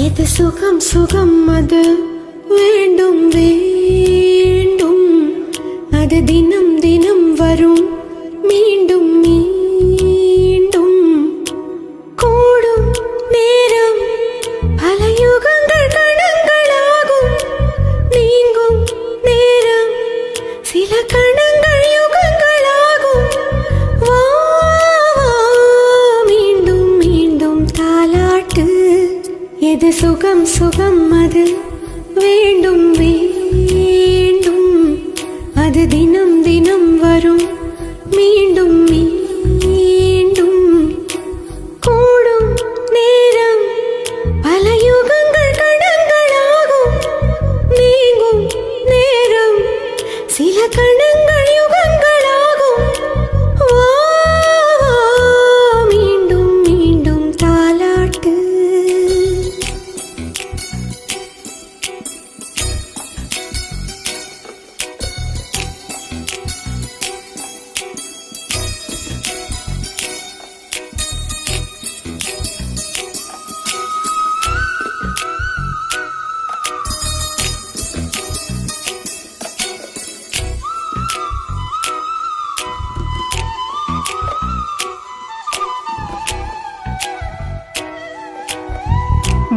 எது சுகம் சுகம் அது வேண்டும் வேண்டும், அது தினம் தினம் வரும் மீண்டும் மீண்டும் கூடும் நேரம் பல யுகங்கள் கணங்களாகும், நீங்கும் நேரம் சில கணங்கள் யுகங்களாகும். வா வா மீண்டும் மீண்டும் தாலாட்டு. எது சுகம் சுகம் அது வேண்டும் வேண்டும், அது தினம் தினம் வரும் மீண்டும் மீண்டும் கூடும் நேரம் பல யுகங்கள் கணங்களாகும், நீங்கும் நேரம் சில கணங்கள் யுகங்களாகும். வா வா மீண்டும் மீண்டும் தாலாட்டு.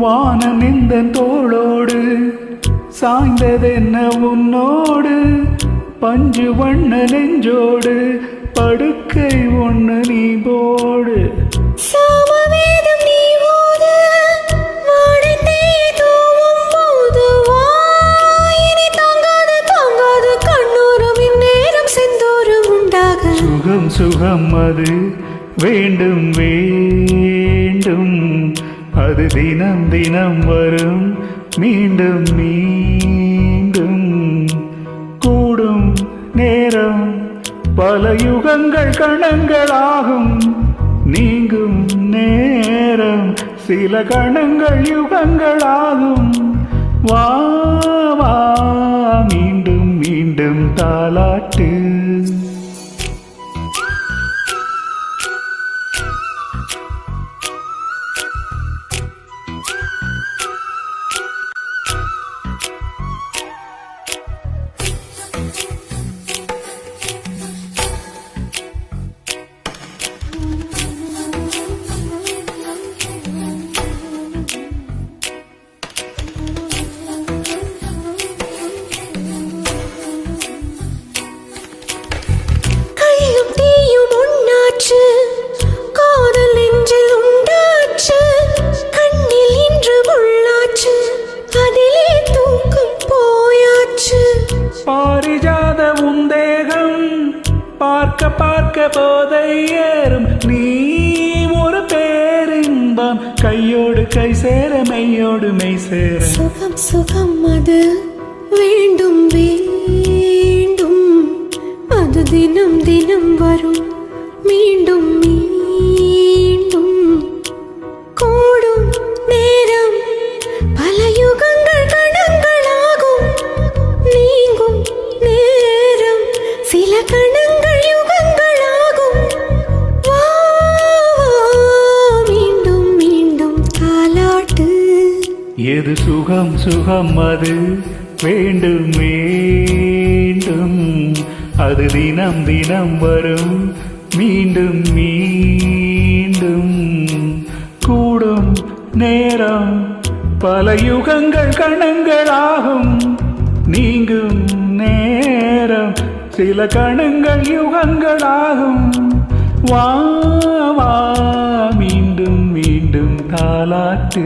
வானம் இந்த தோளோடு சாய்ந்ததென்ன உன்னோடு, பஞ்சு வண்ண நெஞ்சோடு படுக்கை ஒண்ணு நீ போடு. சாமவேதம் நீ ஓது, வானத்தை தூவும் போது வாயினை தாங்காது தாங்காது கண்ணோரம் இந்நேரம் செந்தோறும் உண்டாக. சுகம் சுகம் அது வேண்டும் வேண்டும், அது தினம் தினம் வரும் மீண்டும் மீண்டும் கூடும் நேரம் பல யுகங்கள் கணங்களாகும், நீங்கும் நேரம் சில கணங்கள் யுகங்களாகும். வா வா மீண்டும் மீண்டும் தாலாட்டு. காதல் நெஞ்சில் உண்டாச்சு, கண்ணில் இன்று உள்ளாச்சு, அதிலே தூக்கம் போயாச்சு. பாரிஜாத உந்தேகம் பார்க்க பார்க்க போதை ஏறும், நீ ஒரு பேரின்பம் கையோடு கை சேர மெய்யோடு மெய் சேர. சுகம் சுகம் அது வேண்டும் வேண்டும், அது தினம் தினம் வரும் மீண்டும் மீண்டும் கூடும் நேரம் பல யுகங்கள் கணங்களாகும், நீங்கும் நேரம் சில கணங்கள் யுகங்களாகும். வா வா மீண்டும் மீண்டும் தாலாட்டு. எது சுகம் சுகம் அது வேண்டும் வேண்டும், அது தினம் தினம் வரும் மீண்டும் மீண்டும் கூடும் நேரம் பல யுகங்கள் கணங்களாகும், நீங்கும் நேரம் சில கணங்கள் யுகங்களாகும். வா வா மீண்டும் மீண்டும் தாலாட்டு.